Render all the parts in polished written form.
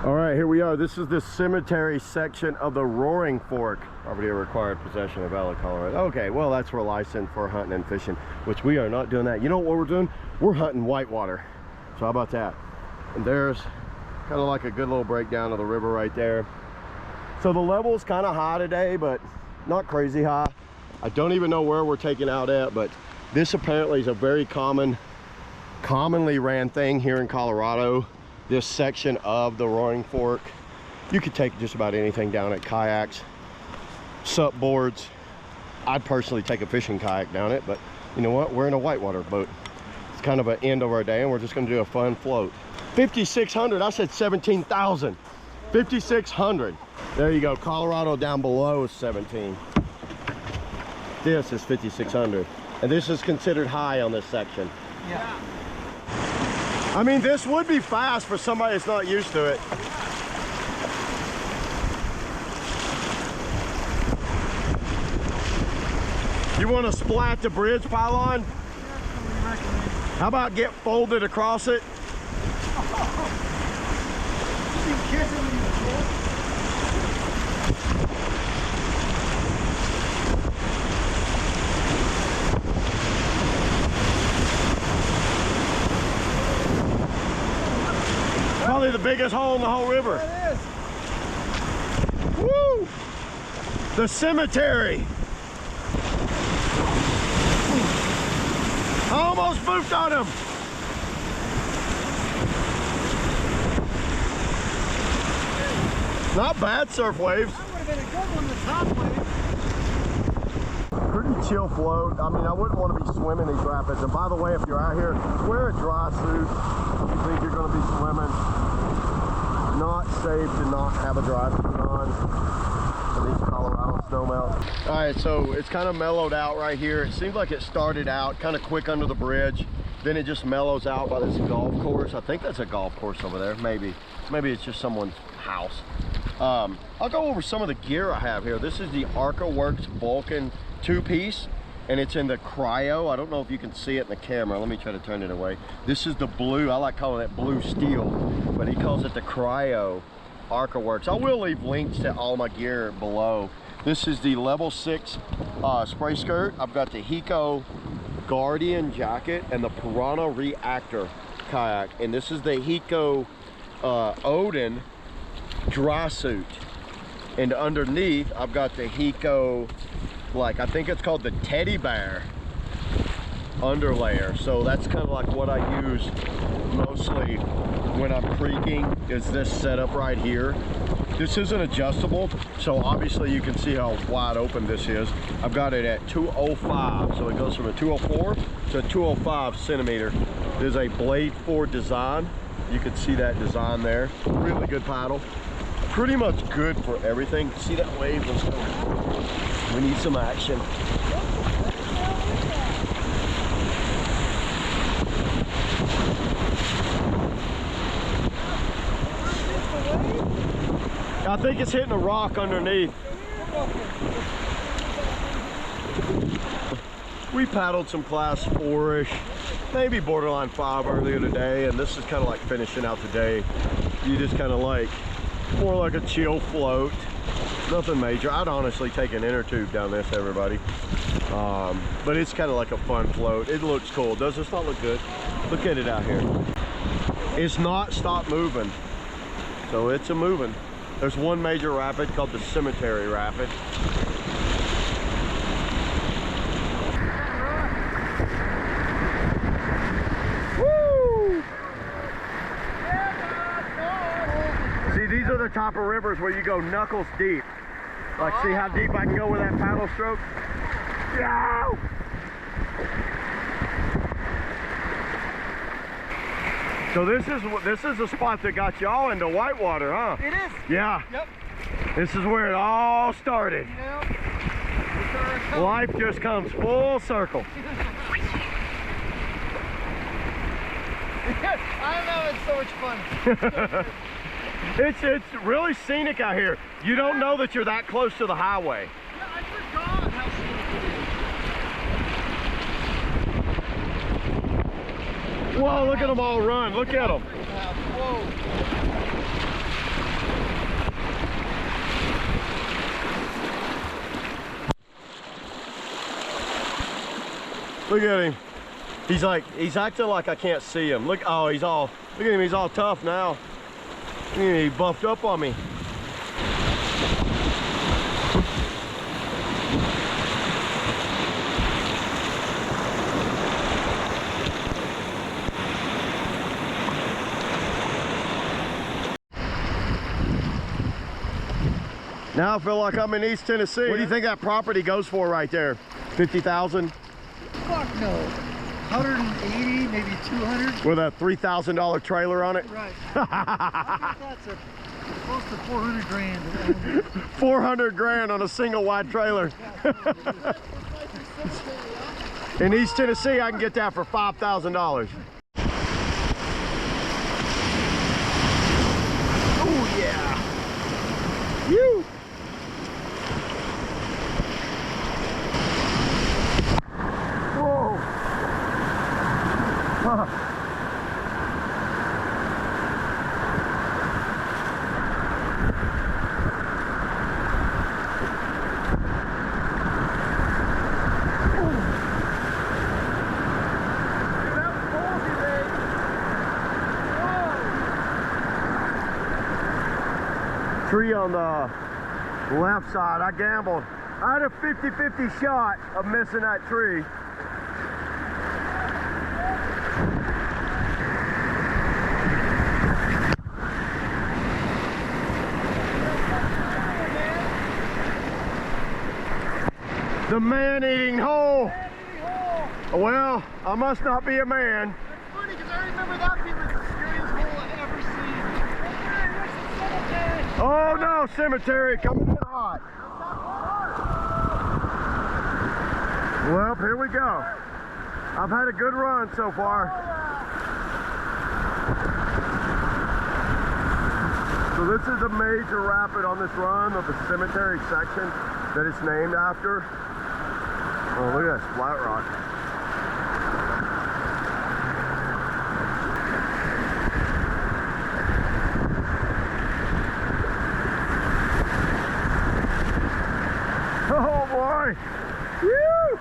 All right, here we are. This is the cemetery section of the Roaring Fork. Property of required possession of valid Colorado. Okay, well, that's for license for hunting and fishing, which we are not doing that. You know what we're doing? We're hunting whitewater. So how about that? And there's kind of like a good little breakdown of the river right there. So the level is kind of high today, but not crazy high. I don't even know where we're taking out at, but this apparently is a very commonly ran thing here in Colorado. This section of the Roaring Fork. You could take just about anything down it. Kayaks, sup boards. I'd personally take a fishing kayak down it, but you know what? We're in a whitewater boat. It's kind of an end of our day, and we're just gonna do a fun float. 5,600, I said 17,000. 5,600. There you go, Colorado down below is 17. This is 5,600. And this is considered high on this section. Yeah. I mean, this would be fast for somebody that's not used to it. You want to splat the bridge pylon? How about get folded across it? Probably the biggest hole in the whole river. There it is. Woo! The cemetery. I almost boofed on him. Not bad surf waves. That would have been a good one, the top wave. Pretty chill float. I mean, I wouldn't want to be swimming these rapids. And by the way, if you're out here, wear a dry suit. If you think you're going to be swimming, not safe to not have a dry suit on in these Colorado snowmelts. All right, so it's kind of mellowed out right here. It seems like it started out kind of quick under the bridge. Then it just mellows out by this golf course. I think that's a golf course over there. Maybe it's just someone's house. I'll go over some of the gear I have here. This is the ArcaWorks Vulcan 2-piece, and it's in the cryo. I don't know if you can see it in the camera. Let me try to turn it away. This is the blue. I like calling it blue steel, but he calls it the cryo ArcaWorks. I will leave links to all my gear below. This is the level 6 spray skirt. I've got the Hiko Guardian jacket and the Piranha Reactor kayak, and this is the Hiko Odin dry suit, and underneath I've got the Hiko, like I think it's called the teddy bear underlayer. So that's kind of like what I use mostly when I'm creeking, is this setup right here. This isn't adjustable, so obviously you can see how wide open this is. I've got it at 205, so it goes from a 204 to a 205 centimeter. It is a Blade 4 design. You can see that design there. Really good paddle. Pretty much good for everything. See that wave? Let's go. We need some action. I think it's hitting a rock underneath. We paddled some class 4-ish, maybe borderline 5 earlier today, and this is kind of like finishing out the day. You just kind of like, more like a chill float. Nothing major. I'd honestly take an inner tube down this, everybody. But it's kind of like a fun float. It looks cool. Does this not look good? Look at it out here. It's not stopped moving. So it's a moving. There's one major rapid called the Cemetery Rapid. Woo! See, these are the top of rivers where you go knuckles deep. Like, see how deep I can go with that paddle stroke? Yeah! So this is the spot that got y'all into whitewater, huh? It is. Yeah. Yep. This is where it all started. Yep. Life just comes full circle. I don't know, it's so much fun. It's really scenic out here. You don't know that you're that close to the highway. Yeah, I forgot how scenic it is. Whoa, look at them all run. Look at them. Whoa. Look at him. He's acting like I can't see him. Look, oh, look at him, he's all tough now. Look at him, he buffed up on me. Now I feel like I'm in East Tennessee. What do you think that property goes for right there? 50,000? Fuck no. 180, maybe 200. With a $3,000 trailer on it? Right. I think that's close to 400 grand. 400 grand on a single wide trailer. In East Tennessee, I can get that for $5,000. Oh yeah. Woo! Whoa. Tree on the left side. I gambled. I had a 50-50 shot of missing that tree. The man-eating hole. Well, I must not be a man. It's funny because I remember that being the scariest hole I've ever seen. Hey, where's the cemetery? Oh no, cemetery coming in hot. Well, here we go. I've had a good run so far. So this is a major rapid on this run of the cemetery section that it's named after. Oh, look at that splat rock. Oh boy! Woo!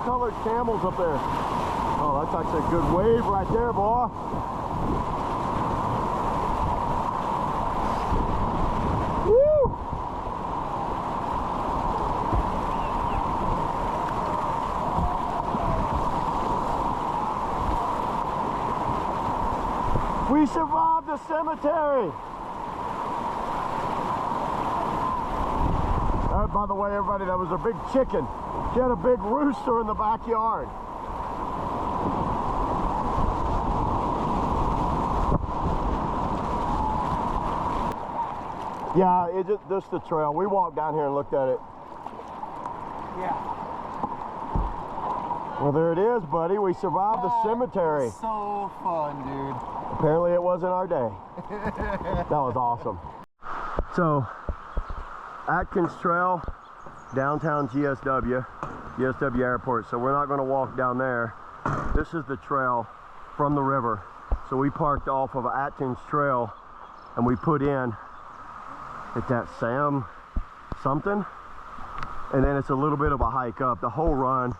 Colored camels up there. Oh, that's actually a good wave right there, boy. Woo! We survived the cemetery. By the way, everybody, that was a big chicken. She had a big rooster in the backyard. Yeah, it's just the trail. We walked down here and looked at it. Yeah. Well, there it is, buddy. We survived the cemetery. So fun, dude. Apparently it wasn't our day. That was awesome. So, Atkins Trail, downtown GSW Airport. So we're not going to walk down there. This is the trail from the river. So we parked off of Atkins Trail and we put in at that Sam something, and then it's a little bit of a hike up. The whole run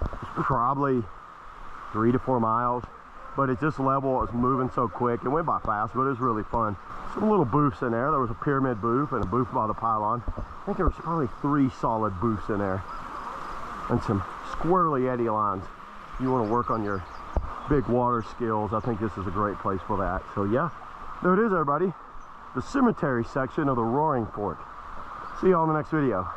is probably 3 to 4 miles, but it's just level. It's moving so quick. It went by fast, but it was really fun. Some little booths in there. There was a pyramid booth and a booth by the pylon. I think there was probably 3 solid booths in there, and some squirrely eddy lines. If you want to work on your big water skills, I think this is a great place for that. So yeah, there it is, everybody. The cemetery section of the Roaring Fork. See you all in the next video.